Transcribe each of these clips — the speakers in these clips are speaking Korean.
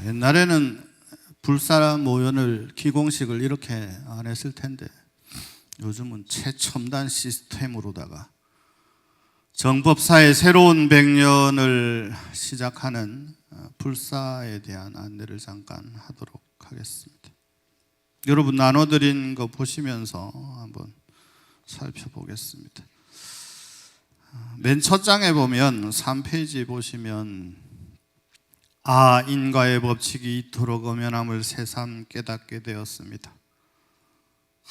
옛날에는 불사 모연을 기공식을 이렇게 안 했을 텐데 요즘은 최첨단 시스템으로다가 정법사의 새로운 100년을 시작하는 불사에 대한 안내를 잠깐 하도록 하겠습니다. 여러분 나눠드린 거 보시면서 한번 살펴보겠습니다. 맨 첫 장에 보면 3페이지 보시면 인과의 법칙이 이토록 엄연함을 새삼 깨닫게 되었습니다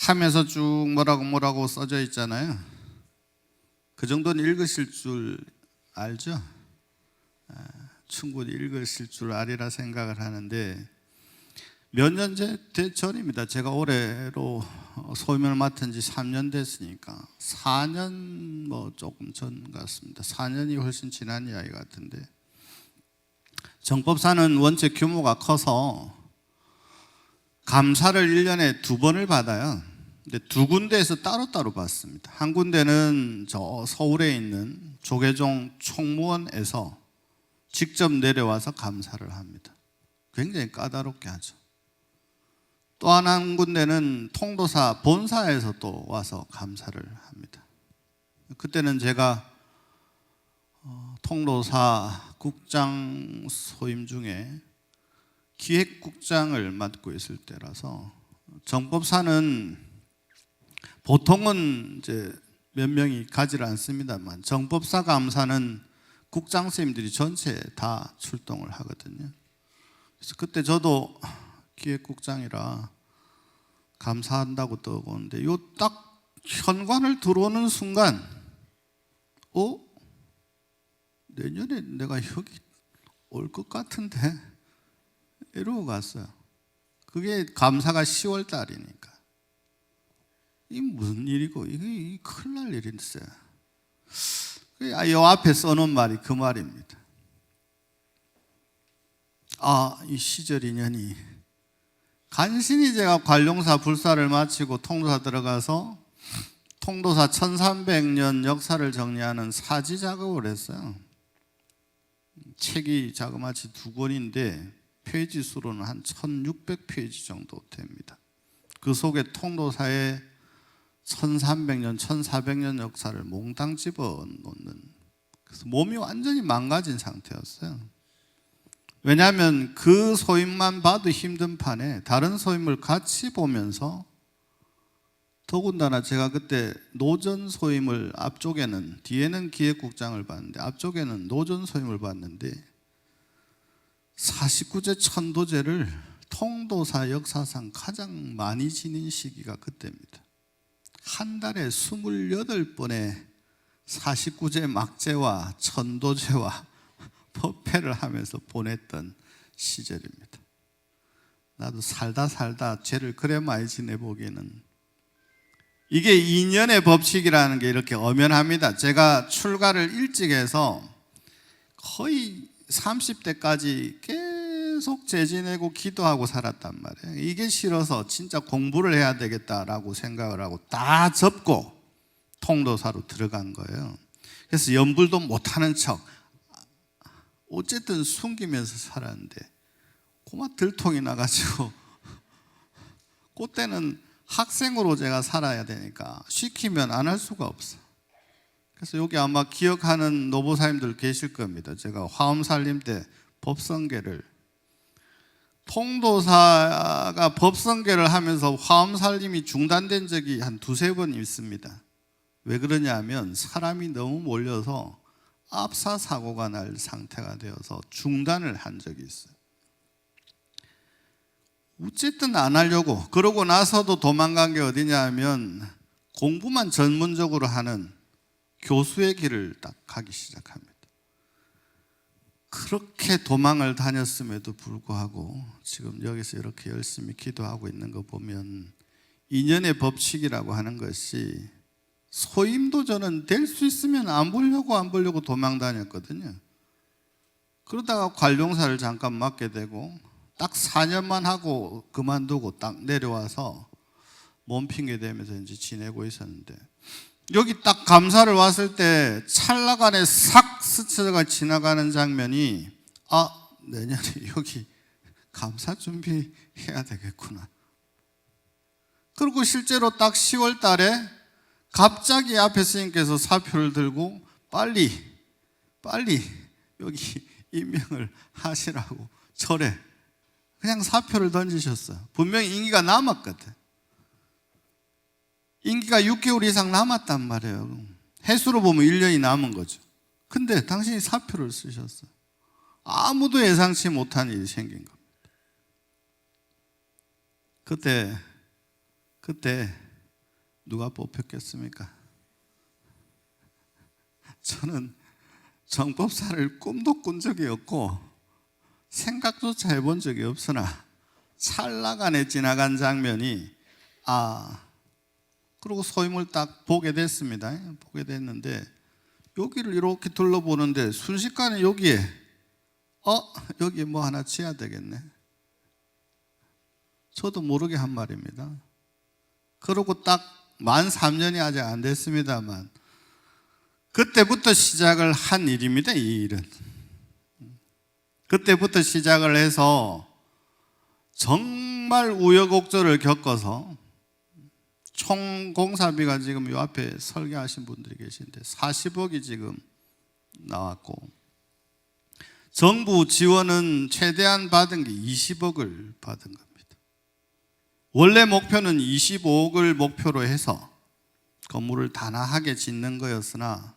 하면서 쭉 뭐라고 써져 있잖아요. 그 정도는 읽으실 줄 알죠? 충분히 읽으실 줄 아리라 생각을 하는데 몇 년 전입니다. 제가 올해로 소임을 맡은 지 3년 됐으니까 4년 조금 전 같습니다. 4년이 훨씬 지난 이야기 같은데 정법사는 원체 규모가 커서 감사를 1년에 2번을 받아요. 근데 2군데에서 따로따로 받습니다. 한 군데는 저 서울에 있는 조계종 총무원에서 직접 내려와서 감사를 합니다. 굉장히 까다롭게 하죠. 또 한 군데는 통도사 본사에서 또 와서 감사를 합니다. 그때는 제가 통도사 국장 소임 중에 기획국장을 맡고 있을 때라서 정법사는 보통은 이제 몇 명이 가지를 않습니다만 정법사 감사는 국장 선생님들이 전체 다 출동을 하거든요. 그래서 그때 저도 기획국장이라 감사한다고 떠오는데 요 딱 현관을 들어오는 순간 내년에 내가 여기 올 것 같은데 이러고 갔어요. 그게 감사가 10월 달이니까 이게 무슨 일이고 이게 큰일 날 일인데 이 앞에 써놓은 말이 그 말입니다. 이 시절 인연이 간신히 제가 관룡사 불사를 마치고 통도사 들어가서 통도사 1300년 역사를 정리하는 사지 작업을 했어요. 책이 자그마치 2권인데 페이지 수로는 한 1600페이지 정도 됩니다. 그 속에 통도사의 1300년, 1400년 역사를 몽땅 집어넣는, 그래서 몸이 완전히 망가진 상태였어요. 왜냐하면 그 소임만 봐도 힘든 판에 다른 소임을 같이 보면서, 더군다나 제가 그때 노전 소임을 앞쪽에는, 뒤에는 기획국장을 봤는데 앞쪽에는 노전 소임을 봤는데 49제 천도제를 통도사 역사상 가장 많이 지닌 시기가 그때입니다. 한 달에 28번의 49제 막제와 천도제와 법회를 하면서 보냈던 시절입니다. 나도 살다 죄를 그래 많이 지내보기에는, 이게 인연의 법칙이라는 게 이렇게 엄연합니다. 제가 출가를 일찍 해서 거의 30대까지 계속 죄 지내고 기도하고 살았단 말이에요. 이게 싫어서 진짜 공부를 해야 되겠다라고 생각을 하고 다 접고 통도사로 들어간 거예요. 그래서 연불도 못하는 척 어쨌든 숨기면서 살았는데 고마 들통이 나가지고 그때는 학생으로 제가 살아야 되니까 시키면 안 할 수가 없어. 그래서 여기 아마 기억하는 노보사님들 계실 겁니다. 제가 화엄살림 때 법성계를, 통도사가 법성계를 하면서 화엄살림이 중단된 적이 한 2-3번 있습니다. 왜 그러냐면 사람이 너무 몰려서 압사사고가 날 상태가 되어서 중단을 한 적이 있어요. 어쨌든 안 하려고, 그러고 나서도 도망간 게 어디냐 하면 공부만 전문적으로 하는 교수의 길을 딱 가기 시작합니다. 그렇게 도망을 다녔음에도 불구하고 지금 여기서 이렇게 열심히 기도하고 있는 거 보면 인연의 법칙이라고 하는 것이 소임도 저는 될 수 있으면 안 보려고 도망 다녔거든요. 그러다가 관용사를 잠깐 맡게 되고 딱 4년만 하고 그만두고 딱 내려와서 몸 핑계 대면서 이제 지내고 있었는데, 여기 딱 감사를 왔을 때 찰나간에 싹 스쳐가 지나가는 장면이, 내년에 여기 감사 준비해야 되겠구나. 그리고 실제로 딱 10월 달에 갑자기 앞에 스님께서 사표를 들고 빨리 여기 임명을 하시라고 절에 그냥 사표를 던지셨어요. 분명히 임기가 남았거든. 임기가 6개월 이상 남았단 말이에요. 해수로 보면 1년이 남은 거죠. 근데 당신이 사표를 쓰셨어요. 아무도 예상치 못한 일이 생긴 겁니다. 그때 누가 뽑혔겠습니까? 저는 정법사를 꿈도 꾼 적이 없고 생각조차 해본 적이 없으나 찰나간에 지나간 장면이, 그리고 소임을 딱 보게 됐습니다. 보게 됐는데 여기를 이렇게 둘러보는데 순식간에 여기에 여기 뭐 하나 지어야 되겠네. 저도 모르게 한 말입니다. 그러고 딱 만 3년이 아직 안 됐습니다만 그때부터 시작을 한 일입니다. 이 일은 그때부터 시작을 해서 정말 우여곡절을 겪어서 총 공사비가 지금 이 앞에 설계하신 분들이 계신데 40억이 지금 나왔고, 정부 지원은 최대한 받은 게 20억을 받은 겁니다. 원래 목표는 25억을 목표로 해서 건물을 단아하게 짓는 거였으나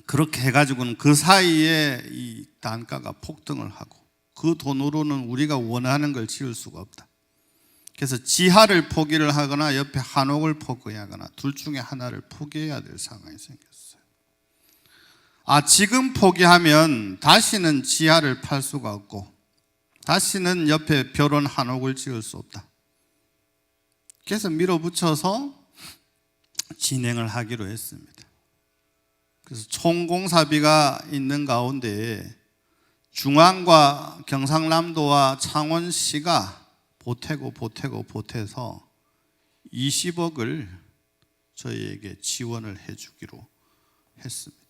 그렇게 해가지고는 그 사이에 이 단가가 폭등을 하고 그 돈으로는 우리가 원하는 걸 지을 수가 없다. 그래서 지하를 포기를 하거나 옆에 한옥을 포기하거나 둘 중에 하나를 포기해야 될 상황이 생겼어요. 지금 포기하면 다시는 지하를 팔 수가 없고 다시는 옆에 벼론 한옥을 지을 수 없다. 그래서 밀어붙여서 진행을 하기로 했습니다. 그래서 총 공사비가 있는 가운데 중앙과 경상남도와 창원시가 보태서 20억을 저희에게 지원을 해주기로 했습니다.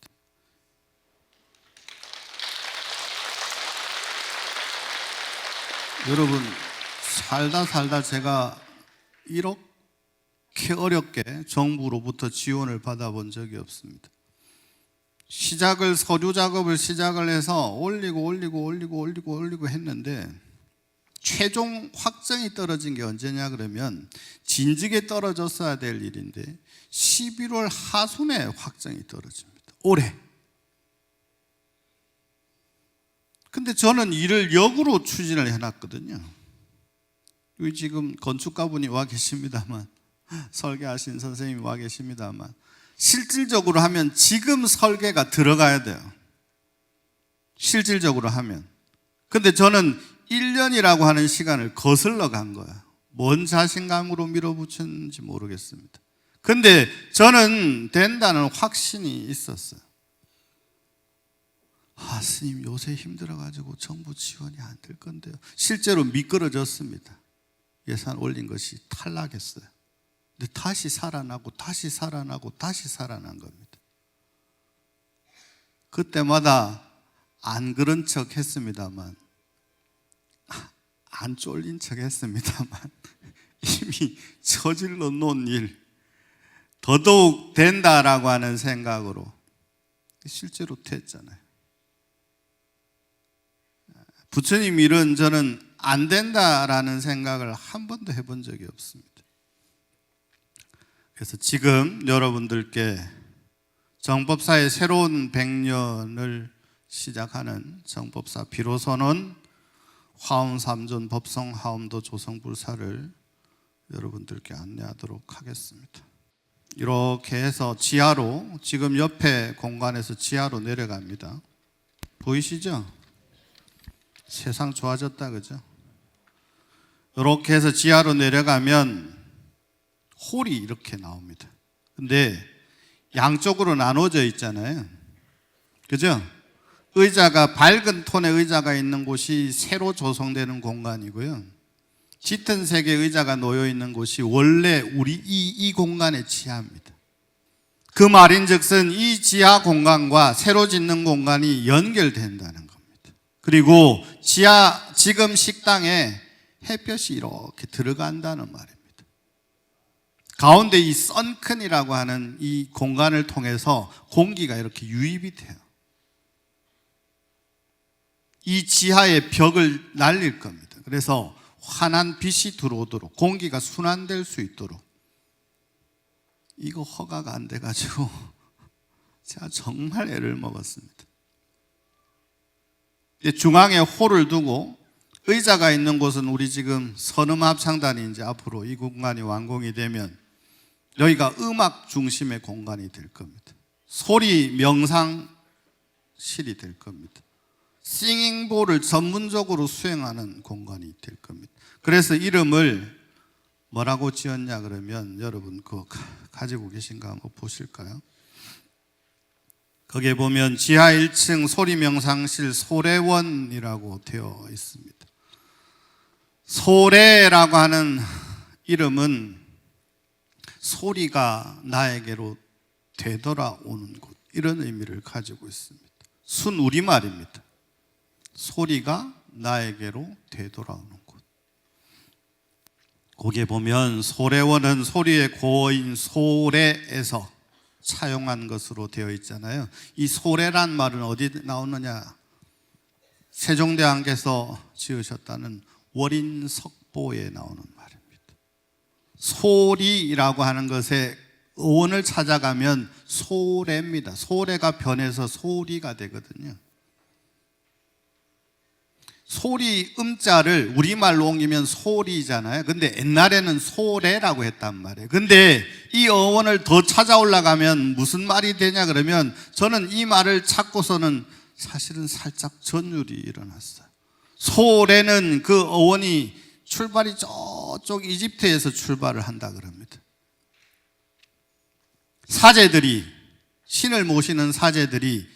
여러분, 살다 제가 이렇게 어렵게 정부로부터 지원을 받아본 적이 없습니다. 서류 작업을 시작을 해서 올리고 했는데 최종 확정이 떨어진 게 언제냐 그러면 진즉에 떨어졌어야 될 일인데 11월 하순에 확정이 떨어집니다. 올해. 근데 저는 일을 역으로 추진을 해놨거든요. 여기 지금 건축가분이 와 계십니다만, 설계하신 선생님이 와 계십니다만, 실질적으로 하면 지금 설계가 들어가야 돼요. 실질적으로 하면. 근데 저는 1년이라고 하는 시간을 거슬러 간 거야. 뭔 자신감으로 밀어붙였는지 모르겠습니다. 근데 저는 된다는 확신이 있었어요. 스님 요새 힘들어가지고 정부 지원이 안 될 건데요. 실제로 미끄러졌습니다. 예산 올린 것이 탈락했어요. 근데 다시 살아나고 다시 살아난 겁니다. 그때마다 안 그런 척 했습니다만, 안 쫄린 척 했습니다만 이미 저질러 놓은 일 더더욱 된다라고 하는 생각으로 실제로 됐잖아요. 부처님 일은 저는 안 된다라는 생각을 한 번도 해본 적이 없습니다. 그래서 지금 여러분들께 정법사의 새로운 100년을 시작하는 정법사 비로소는 화엄 3존 법성 하엄도 조성불사를 여러분들께 안내하도록 하겠습니다. 이렇게 해서 지하로, 지금 옆에 공간에서 지하로 내려갑니다. 보이시죠? 세상 좋아졌다, 그죠? 이렇게 해서 지하로 내려가면 홀이 이렇게 나옵니다. 근데 양쪽으로 나눠져 있잖아요. 그죠? 의자가 밝은 톤의 의자가 있는 곳이 새로 조성되는 공간이고요. 짙은 색의 의자가 놓여 있는 곳이 원래 우리 이 공간의 지하입니다. 그 말인즉슨 이 지하 공간과 새로 짓는 공간이 연결된다는 겁니다. 그리고 지금 식당에 햇볕이 이렇게 들어간다는 말입니다. 가운데 이 선큰이라고 하는 이 공간을 통해서 공기가 이렇게 유입이 돼요. 이 지하의 벽을 날릴 겁니다. 그래서 환한 빛이 들어오도록, 공기가 순환될 수 있도록. 이거 허가가 안 돼가지고 제가 정말 애를 먹었습니다. 중앙에 홀을 두고 의자가 있는 곳은 우리 지금 선음합창단이 이제 앞으로 이 공간이 완공이 되면 여기가 음악 중심의 공간이 될 겁니다. 소리 명상실이 될 겁니다. 싱잉볼을 전문적으로 수행하는 공간이 될 겁니다. 그래서 이름을 뭐라고 지었냐 그러면 여러분 그거 가지고 계신가 한번 보실까요? 거기에 보면 지하 1층 소리명상실 소래원이라고 되어 있습니다. 소래라고 하는 이름은 소리가 나에게로 되돌아오는 곳, 이런 의미를 가지고 있습니다. 순 우리말입니다. 소리가 나에게로 되돌아오는 곳. 거기에 보면 소래원은 소리의 고어인 소래에서 차용한 것으로 되어 있잖아요. 이 소래란 말은 어디 나오느냐? 세종대왕께서 지으셨다는 월인석보에 나오는 말입니다. 소리라고 하는 것의 어원을 찾아가면 소래입니다. 소래가 변해서 소리가 되거든요. 소리 음자를 우리말로 옮기면 소리잖아요. 근데 옛날에는 소래라고 했단 말이에요. 근데 이 어원을 더 찾아 올라가면 무슨 말이 되냐 그러면 저는 이 말을 찾고서는 사실은 살짝 전율이 일어났어요. 소래는 그 어원이 출발이 저쪽 이집트에서 출발을 한다 그럽니다. 사제들이, 신을 모시는 사제들이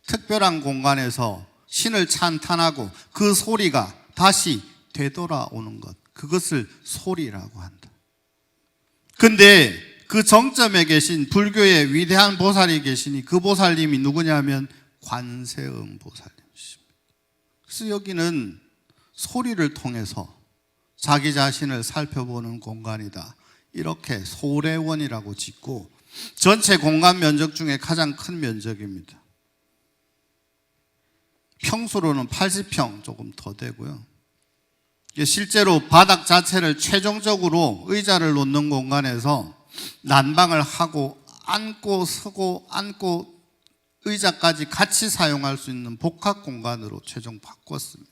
특별한 공간에서 신을 찬탄하고 그 소리가 다시 되돌아오는 것, 그것을 소리라고 한다. 근데 그 정점에 계신 불교의 위대한 보살이 계시니 그 보살님이 누구냐면 관세음 보살님이십니다. 그래서 여기는 소리를 통해서 자기 자신을 살펴보는 공간이다, 이렇게 소래원이라고 짓고 전체 공간 면적 중에 가장 큰 면적입니다. 평수로는 80평 조금 더 되고요. 실제로 바닥 자체를 최종적으로 의자를 놓는 공간에서 난방을 하고 앉고 서고 앉고 의자까지 같이 사용할 수 있는 복합 공간으로 최종 바꿨습니다.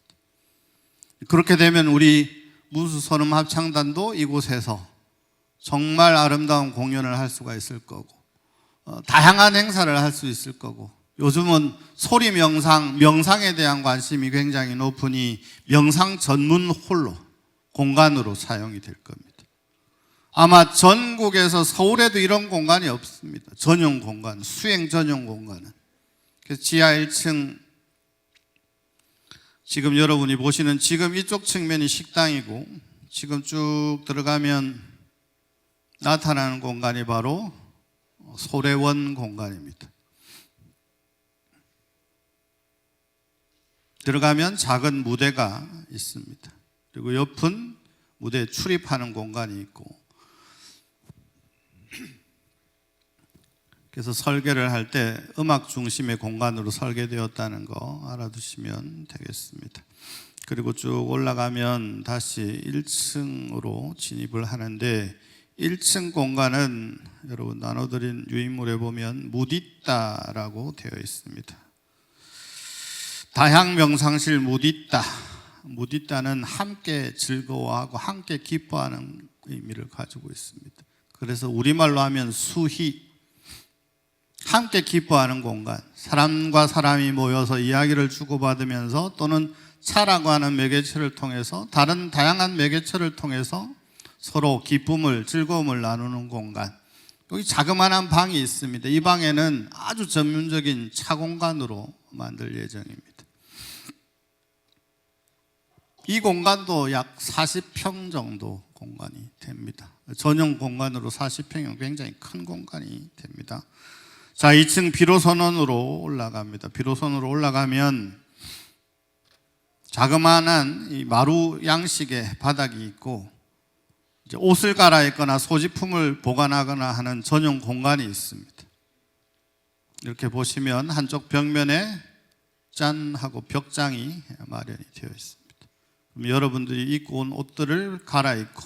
그렇게 되면 우리 문수선음합창단도 이곳에서 정말 아름다운 공연을 할 수가 있을 거고, 다양한 행사를 할 수 있을 거고, 요즘은 소리 명상에 대한 관심이 굉장히 높으니 명상 전문 홀로, 공간으로 사용이 될 겁니다. 아마 전국에서 서울에도 이런 공간이 없습니다. 전용 공간, 수행 전용 공간은. 그래서 지하 1층, 지금 여러분이 보시는 지금 이쪽 측면이 식당이고, 지금 쭉 들어가면 나타나는 공간이 바로 소래원 공간입니다. 들어가면 작은 무대가 있습니다. 그리고 옆은 무대에 출입하는 공간이 있고, 그래서 설계를 할 때 음악 중심의 공간으로 설계되었다는 거 알아두시면 되겠습니다. 그리고 쭉 올라가면 다시 1층으로 진입을 하는데, 1층 공간은 여러분 나눠드린 유인물에 보면 무디따라고 되어 있습니다. 다향명상실 무디따. 무디따는 함께 즐거워하고 함께 기뻐하는 의미를 가지고 있습니다. 그래서 우리말로 하면 수희, 함께 기뻐하는 공간, 사람과 사람이 모여서 이야기를 주고받으면서 또는 차라고 하는 매개체를 통해서, 다른 다양한 매개체를 통해서 서로 기쁨을, 즐거움을 나누는 공간, 여기 자그마한 방이 있습니다. 이 방에는 아주 전문적인 차 공간으로 만들 예정입니다. 이 공간도 약 40평 정도 공간이 됩니다. 전용 공간으로 40평이면 굉장히 큰 공간이 됩니다. 자, 2층 비로선원으로 올라갑니다. 비로선으로 올라가면 자그마한 이 마루 양식의 바닥이 있고, 이제 옷을 갈아입거나 소지품을 보관하거나 하는 전용 공간이 있습니다. 이렇게 보시면 한쪽 벽면에 짠 하고 벽장이 마련이 되어 있습니다. 그럼 여러분들이 입고 온 옷들을 갈아입고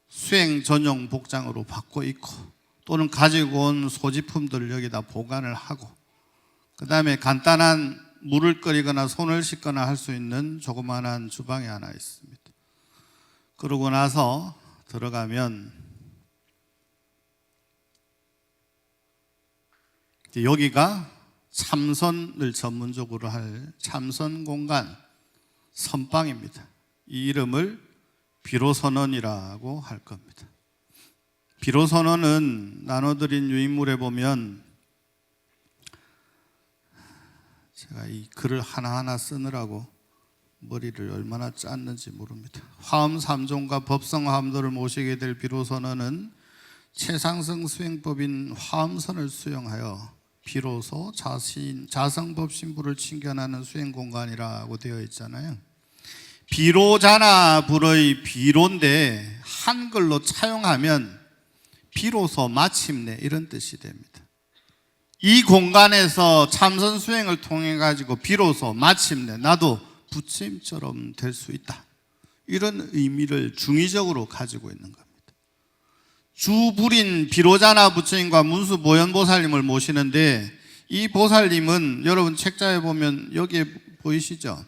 수행 전용 복장으로 바꿔 입고, 또는 가지고 온 소지품들을 여기다 보관을 하고, 그 다음에 간단한 물을 끓이거나 손을 씻거나 할 수 있는 조그마한 주방이 하나 있습니다. 그러고 나서 들어가면 여기가 참선을 전문적으로 할 참선 공간, 선방입니다. 이 이름을 비로선언이라고 할 겁니다. 비로선언은 나눠드린 유인물에 보면, 제가 이 글을 하나하나 쓰느라고 머리를 얼마나 짰는지 모릅니다. 화엄 3종과 법성 화엄도를 모시게 될 비로선언은 최상승 수행법인 화엄선을 수용하여 비로소 자성법 신부를 칭견하는 수행 공간이라고 되어 있잖아요. 비로자나 불의 비로인데 한글로 차용하면 비로소 마침내 이런 뜻이 됩니다. 이 공간에서 참선 수행을 통해 가지고 비로소 마침내 나도 부처님처럼 될 수 있다, 이런 의미를 중의적으로 가지고 있는 겁니다. 주불인 비로자나 부처님과 문수 보현보살님을 모시는데, 이 보살님은 여러분 책자에 보면 여기에 보이시죠?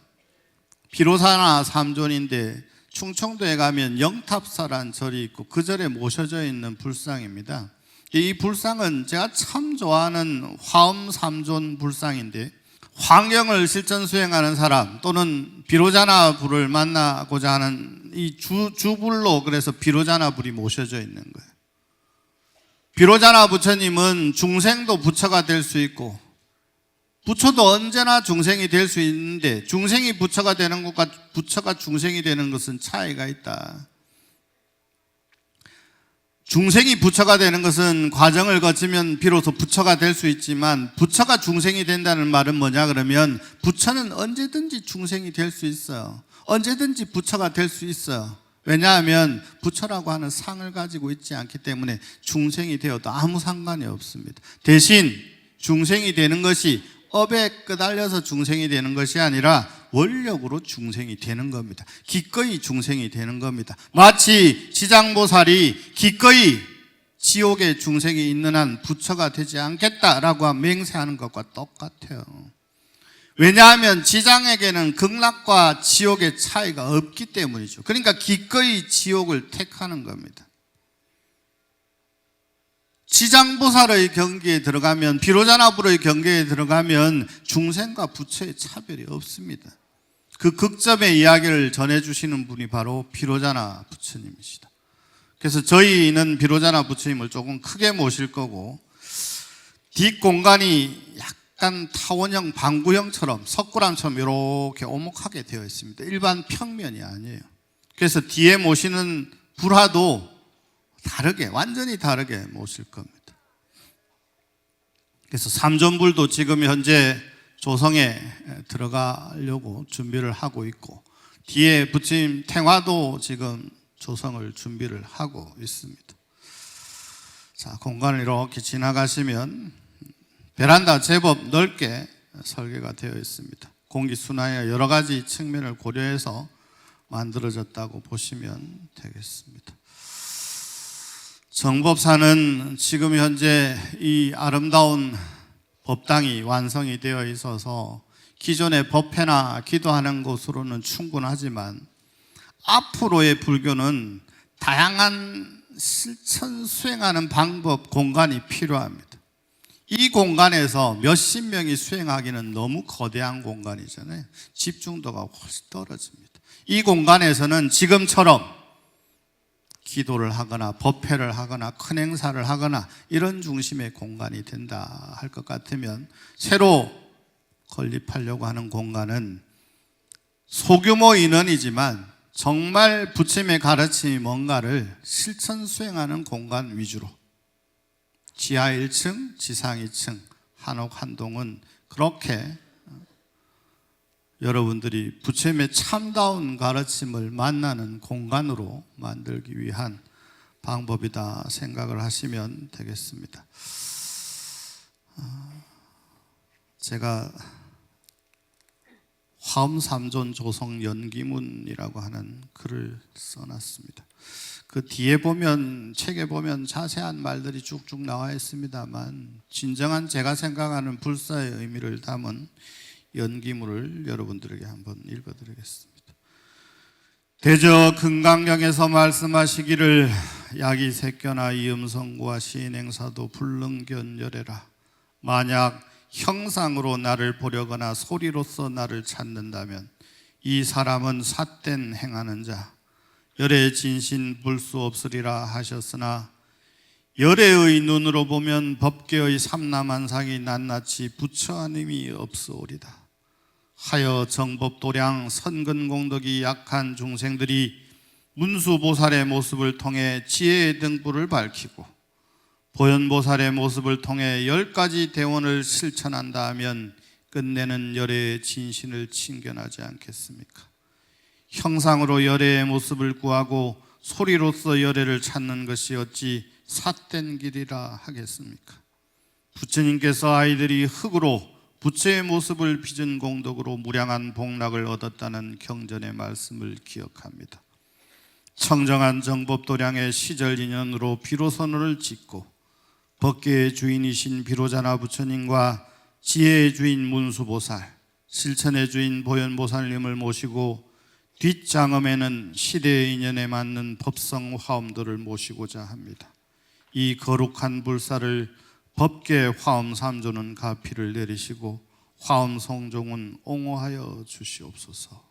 비로자나 삼존인데 충청도에 가면 영탑사란 절이 있고 그 절에 모셔져 있는 불상입니다. 이 불상은 제가 참 좋아하는 화엄 삼존 불상인데, 환경을 실천 수행하는 사람 또는 비로자나 불을 만나고자 하는 이 주불로, 그래서 비로자나 불이 모셔져 있는 거예요. 비로자나 부처님은 중생도 부처가 될 수 있고 부처도 언제나 중생이 될 수 있는데, 중생이 부처가 되는 것과 부처가 중생이 되는 것은 차이가 있다. 중생이 부처가 되는 것은 과정을 거치면 비로소 부처가 될 수 있지만, 부처가 중생이 된다는 말은 뭐냐 그러면, 부처는 언제든지 중생이 될 수 있어요. 언제든지 부처가 될 수 있어요. 왜냐하면 부처라고 하는 상을 가지고 있지 않기 때문에 중생이 되어도 아무 상관이 없습니다. 대신 중생이 되는 것이 업에 끄달려서 중생이 되는 것이 아니라 원력으로 중생이 되는 겁니다. 기꺼이 중생이 되는 겁니다. 마치 지장보살이 기꺼이 지옥에 중생이 있는 한 부처가 되지 않겠다라고 맹세하는 것과 똑같아요. 왜냐하면 지장에게는 극락과 지옥의 차이가 없기 때문이죠. 그러니까 기꺼이 지옥을 택하는 겁니다. 지장보살의 경계에 들어가면, 비로자나불의 경계에 들어가면 중생과 부처의 차별이 없습니다. 그 극점의 이야기를 전해주시는 분이 바로 비로자나 부처님이시다. 그래서 저희는 비로자나 부처님을 조금 크게 모실 거고, 뒷공간이 약간 타원형 방구형처럼 석굴암처럼 이렇게 오목하게 되어 있습니다. 일반 평면이 아니에요. 그래서 뒤에 모시는 불화도 다르게, 완전히 다르게 모실 겁니다. 그래서 삼존불도 지금 현재 조성에 들어가려고 준비를 하고 있고, 뒤에 부처님 탱화도 지금 조성을 준비를 하고 있습니다. 자, 공간을 이렇게 지나가시면 베란다 제법 넓게 설계가 되어 있습니다. 공기순환의 여러 가지 측면을 고려해서 만들어졌다고 보시면 되겠습니다. 정법사는 지금 현재 이 아름다운 법당이 완성이 되어 있어서 기존의 법회나 기도하는 곳으로는 충분하지만, 앞으로의 불교는 다양한 실천 수행하는 방법, 공간이 필요합니다. 이 공간에서 몇십 명이 수행하기는 너무 거대한 공간이잖아요. 집중도가 훨씬 떨어집니다. 이 공간에서는 지금처럼 기도를 하거나 법회를 하거나 큰 행사를 하거나 이런 중심의 공간이 된다 할 것 같으면, 새로 건립하려고 하는 공간은 소규모 인원이지만 정말 부처님의 가르침이 뭔가를 실천 수행하는 공간 위주로, 지하 1층, 지상 2층, 한옥 한동은 그렇게 여러분들이 부처님의 참다운 가르침을 만나는 공간으로 만들기 위한 방법이다 생각을 하시면 되겠습니다. 제가 화엄삼존 조성 연기문이라고 하는 글을 써놨습니다. 그 뒤에 보면, 책에 보면 자세한 말들이 쭉쭉 나와 있습니다만, 진정한 제가 생각하는 불사의 의미를 담은 연기문을 여러분들에게 한번 읽어드리겠습니다. 대저 금강경에서 말씀하시기를 야기색견아 이음성구와 시인행사도 불능견열해라. 만약 형상으로 나를 보려거나 소리로서 나를 찾는다면 이 사람은 삿된 행하는 자, 열의 진신 볼 수 없으리라 하셨으나 열의 눈으로 보면 법계의 삼라만상이 낱낱이 부처님이 없으오리다. 하여 정법도량 선근공덕이 약한 중생들이 문수보살의 모습을 통해 지혜의 등불을 밝히고 보현보살의 모습을 통해 10가지 대원을 실천한다 하면 끝내는 열애의 진신을 친견하지 않겠습니까? 형상으로 열애의 모습을 구하고 소리로서 열애를 찾는 것이 어찌 삿된 길이라 하겠습니까? 부처님께서 아이들이 흙으로 부처의 모습을 빚은 공덕으로 무량한 복락을 얻었다는 경전의 말씀을 기억합니다. 청정한 정법도량의 시절 인연으로 비로선을 짓고 법계의 주인이신 비로자나 부처님과 지혜의 주인 문수보살, 실천의 주인 보현보살님을 모시고 뒷장엄에는 시대의 인연에 맞는 법성 화엄도를 모시고자 합니다. 이 거룩한 불사를 법계 화엄 삼조는 가피를 내리시고 화엄 성종은 옹호하여 주시옵소서.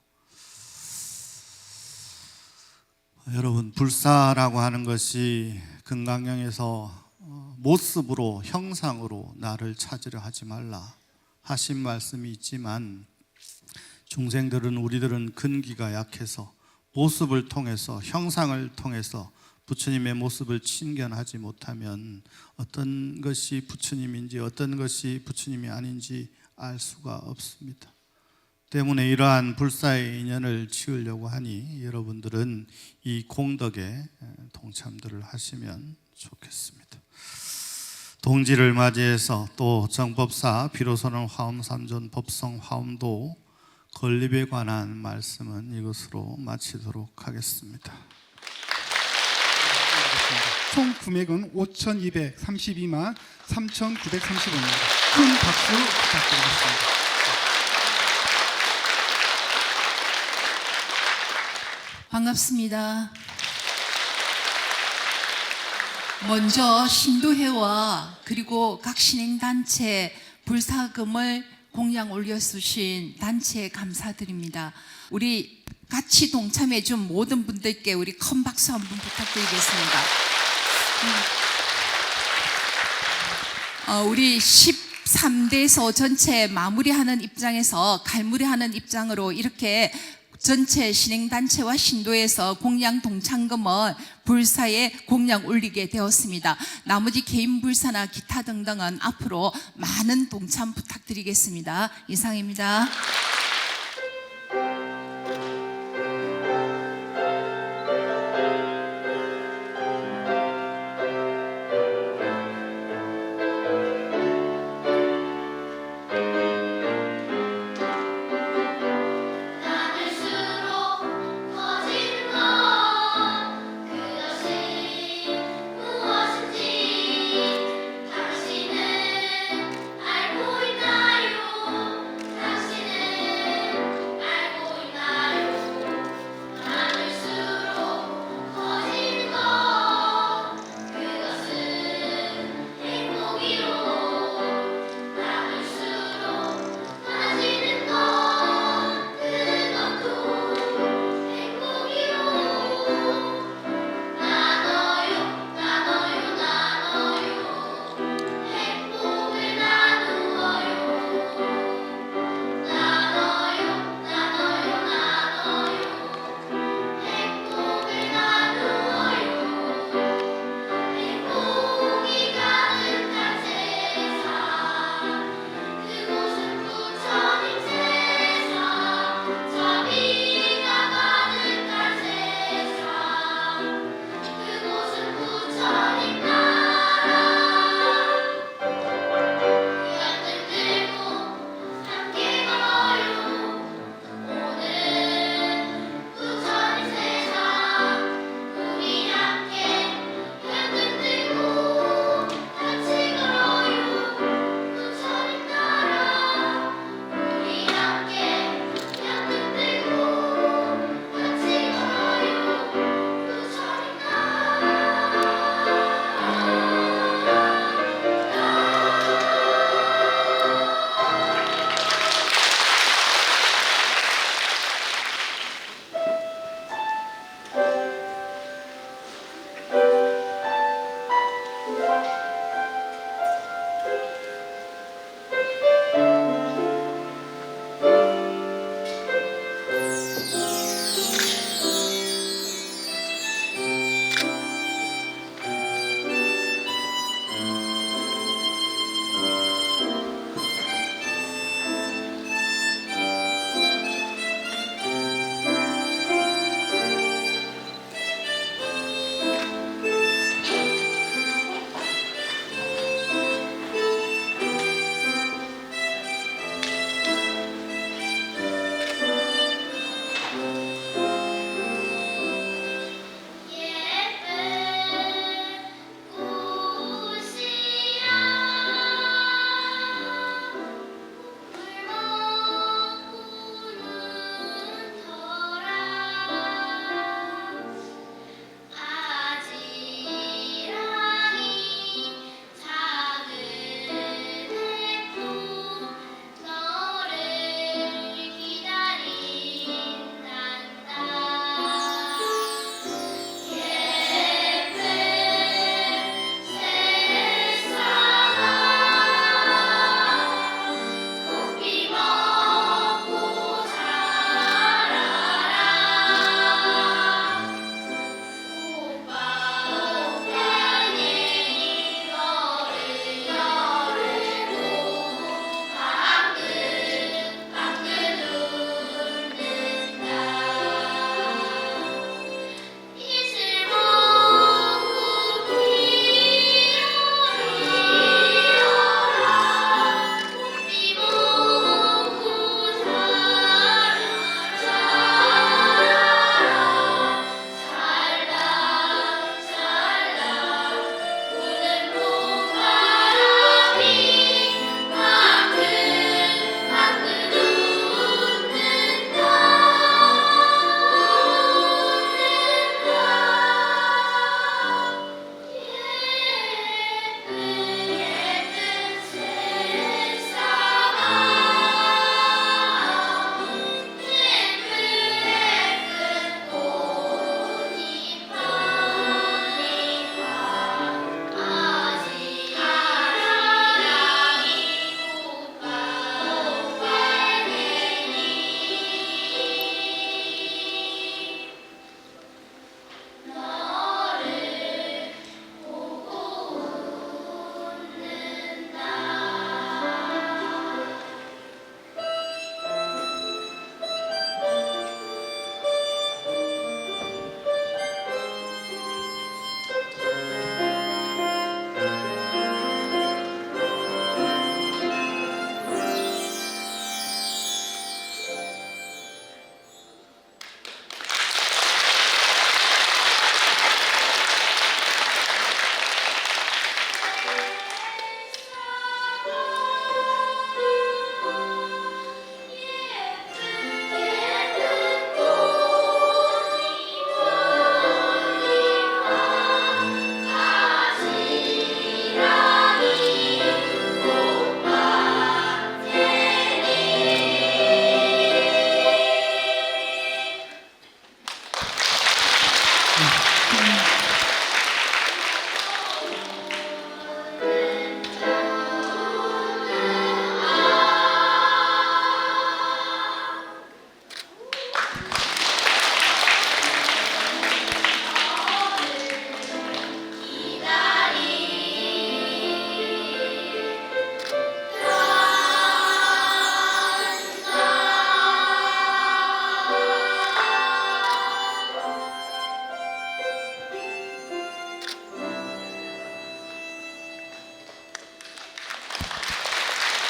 여러분, 불사라고 하는 것이 금강경에서 모습으로, 형상으로 나를 찾으려 하지 말라 하신 말씀이 있지만, 중생들은, 우리들은 근기가 약해서 모습을 통해서, 형상을 통해서 부처님의 모습을 친견하지 못하면 어떤 것이 부처님인지 어떤 것이 부처님이 아닌지 알 수가 없습니다. 때문에 이러한 불사의 인연을 지으려고 하니 여러분들은 이 공덕에 동참들을 하시면 좋겠습니다. 동지를 맞이해서 또 정법사 비로소는 화엄삼존 법성 화엄도 건립에 관한 말씀은 이것으로 마치도록 하겠습니다. 총 금액은 5,232만 3,930원입니다. 큰 박수 부탁드리겠습니다. 반갑습니다. 먼저 신도회와 그리고 각 신행단체 불사금을 공양 올려주신 단체에 감사드립니다. 우리 같이 동참해준 모든 분들께 우리 큰 박수 한번 부탁드리겠습니다. 우리 13대서 전체 마무리하는 입장에서 갈무리하는 입장으로 이렇게 전체 신행단체와 신도에서 공양 동참금을 불사에 공양 올리게 되었습니다. 나머지 개인 불사나 기타 등등은 앞으로 많은 동참 부탁드리겠습니다. 이상입니다. 당신은 알고 있나요? 당신은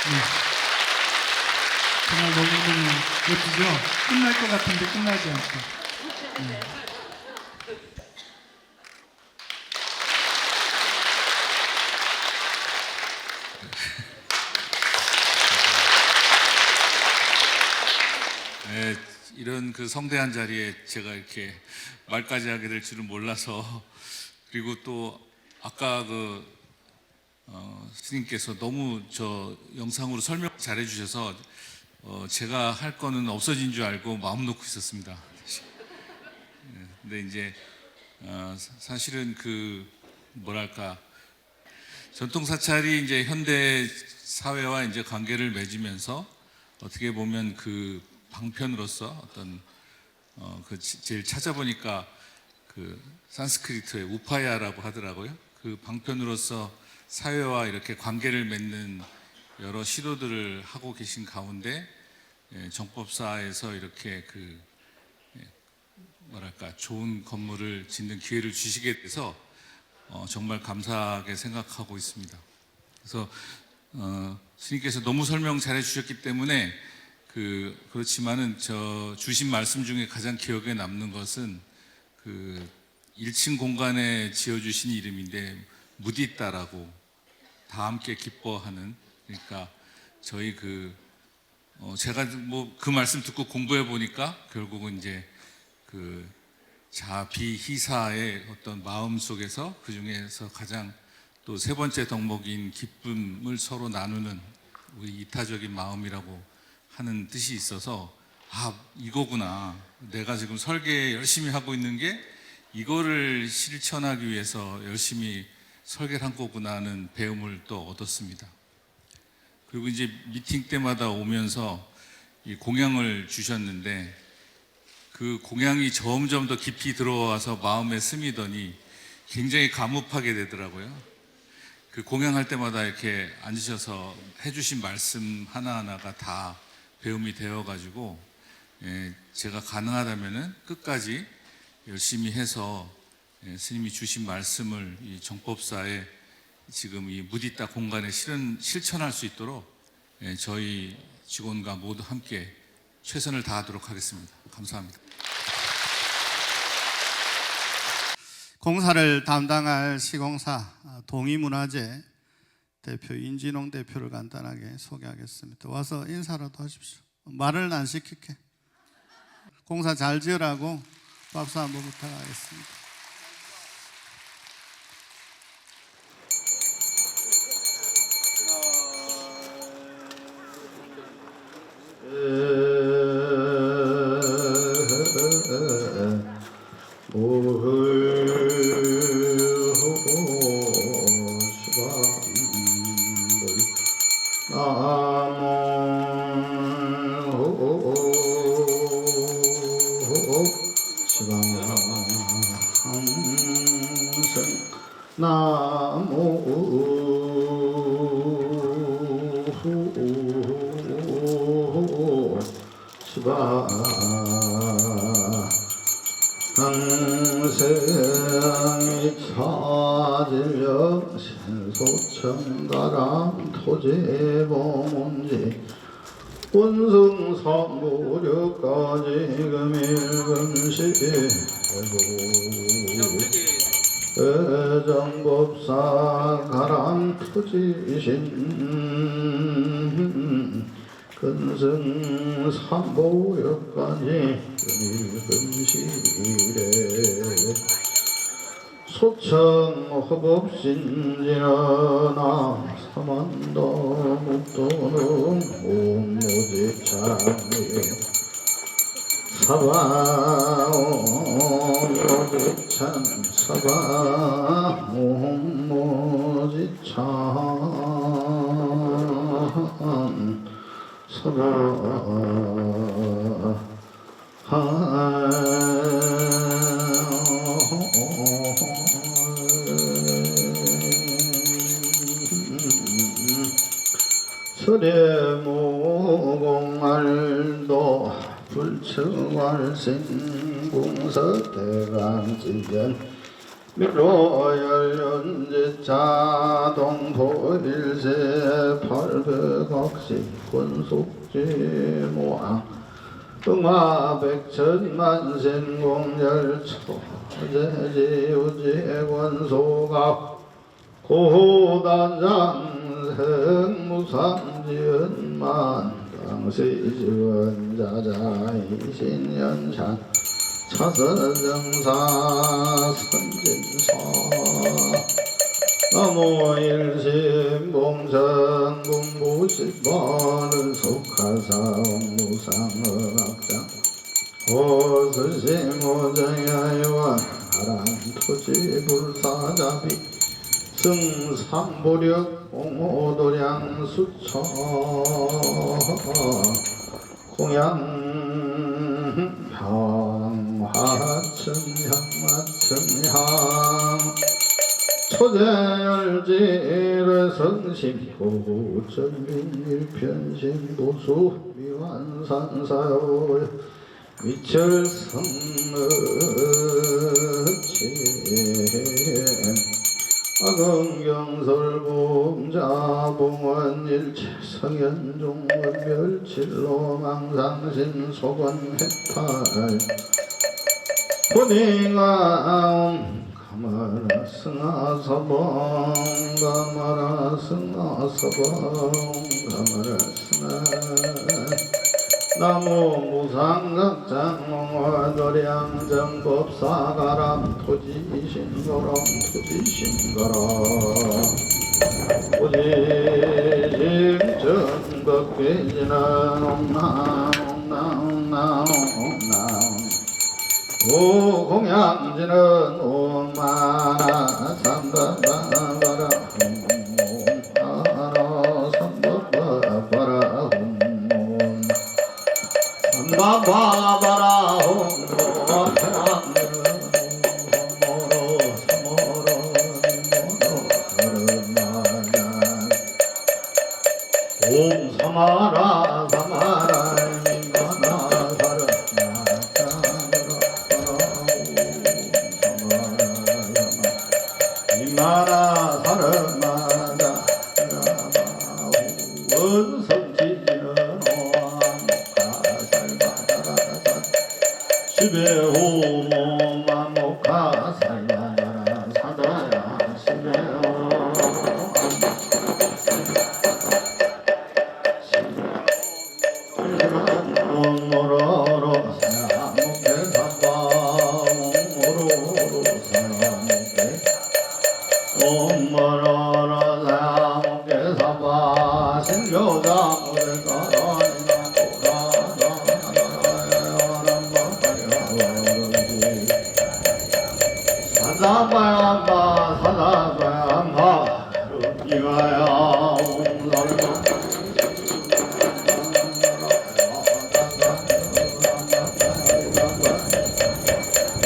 정말 너무너무 멋지죠? 끝날 것 같은데 끝나지 않고. 네, 이런 그 성대한 자리에 제가 이렇게 말까지 하게 될 줄은 몰라서, 그리고 또 아까 스님께서 너무 저 영상으로 설명 잘해 주셔서 제가 할 거는 없어진 줄 알고 마음 놓고 있었습니다. 근데 이제 사실은 그 뭐랄까, 전통 사찰이 이제 현대 사회와 이제 관계를 맺으면서 어떻게 보면 그 방편으로서 어떤 제일 찾아보니까 그 산스크리트의 우파야라고 하더라고요. 그 방편으로서 사회와 이렇게 관계를 맺는 여러 시도들을 하고 계신 가운데 정법사에서 이렇게 뭐랄까, 좋은 건물을 짓는 기회를 주시게 돼서 정말 감사하게 생각하고 있습니다. 그래서 스님께서 너무 설명 잘해 주셨기 때문에 그렇지만은 주신 말씀 중에 가장 기억에 남는 것은 1층 공간에 지어주신 이름인데 무디따라고, 다 함께 기뻐하는, 그러니까 저희 제가 뭐 그 말씀 듣고 공부해 보니까 결국은 이제 자비희사의 어떤 마음 속에서 그 중에서 가장 또 세 번째 덕목인 기쁨을 서로 나누는 우리 이타적인 마음이라고 하는 뜻이 있어서, 이거구나, 내가 지금 설계 열심히 하고 있는 게 이거를 실천하기 위해서 열심히 설계를 한 거구나 하는 배움을 또 얻었습니다. 그리고 이제 미팅 때마다 오면서 이 공양을 주셨는데 그 공양이 점점 더 깊이 들어와서 마음에 스미더니 굉장히 감흡하게 되더라고요. 그 공양할 때마다 이렇게 앉으셔서 해주신 말씀 하나하나가 다 배움이 되어가지고, 제가 가능하다면은 끝까지 열심히 해서 스님이 주신 말씀을 이 정법사에 지금 이 무디따 공간에 실천할 수 있도록 저희 직원과 모두 함께 최선을 다하도록 하겠습니다. 감사합니다. 공사를 담당할 시공사 동의문화재 대표 인진홍 대표를 간단하게 소개하겠습니다. 와서 인사라도 하십시오. 말을 안 시킬게. 공사 잘 지으라고 박수 한번 부탁하겠습니다. 항생이 차질력 신소천가람 토지보문지 원성삼무력까지 금일금시 정법사 가람 토지신 근승 삼보역까지 금일금시래 소청 허법신지나 사만도 묵도는 옴무지참이 사바 옴무지참 사바 옴무지참 사바 설해무공알도 불청활생공서 대강지전 밀로열연제자 동포일세 팔백억시 권속지모왕 등화백천만센공열초제지우지권소각 고단장생무상지은만 당시지원자자이신연산 차선정사 선진사 나무일심봉천군부식번은 속하사무상은악장 호스시모정야유원 하란토지불사자비 승삼보력 공호도량 수처 공양 평화천향마천향 초재열지를 성심고 전민일편심보수 미완산사요 위철성의치 아금경설봉자봉원일체 성현종원멸칠로 망상신 소관해탈 본인가음 가마라 승하서봉 가마라 승하서봉 가마라 승하 나무 무상각장몽화도량정법사가람 토지신거람 토지신거람 오지심정법괴지는 옴나옴나옴나옴나 오공양지는 옴마나 삼바바바라 옴마나 삼바바바라 삼바바바라 옴 사마라 사마라 민가나 사르나 사르마다 원성지지는 오암목하살바다라사 시베호모맘목하살바다라 사다야 시베호 옴모로로 사야목해 사바 옴모로로 사야목해 옴모로로 사야목해 사바 신교자 무대가라니나 사다바야마 사다바야마 이가야 옴살고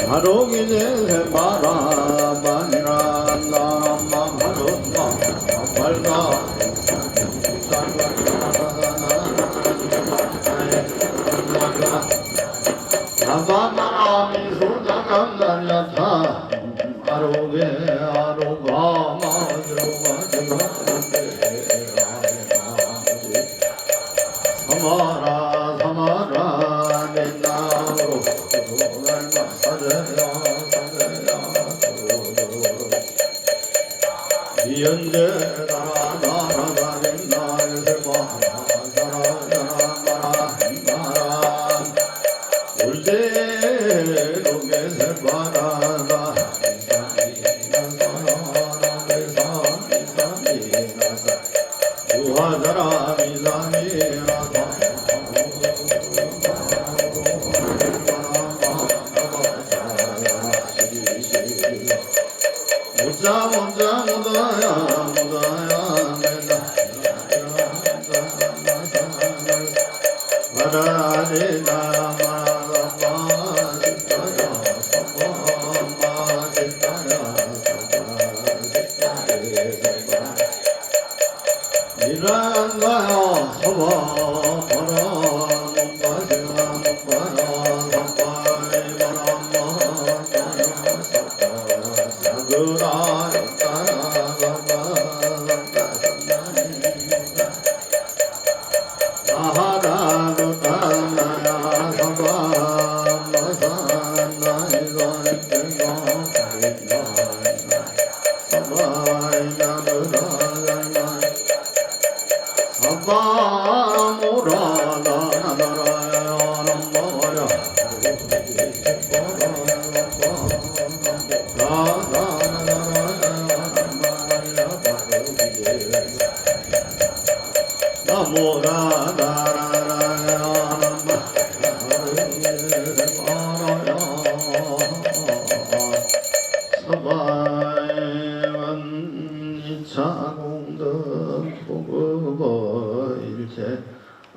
하롱이제 바라바니라 나람마 하롱마 발가 나바마미 소장감다냐타 아로게 아로가 마지로가 사마라 사마라 내 나로 이연제 나라나라다린 나에세 바라사라사라마라 울제 녹에세 바라다 이사미나사라메사미사미나사 우하자라 미사미나사 무다야 내다 마라리다 마라바 시타야 사바마 시타야 이란가야 사바 바라 못바지야 못바야 사바이 바람마 바야 사바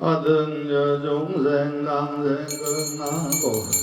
아등여 중생 강생 끝나고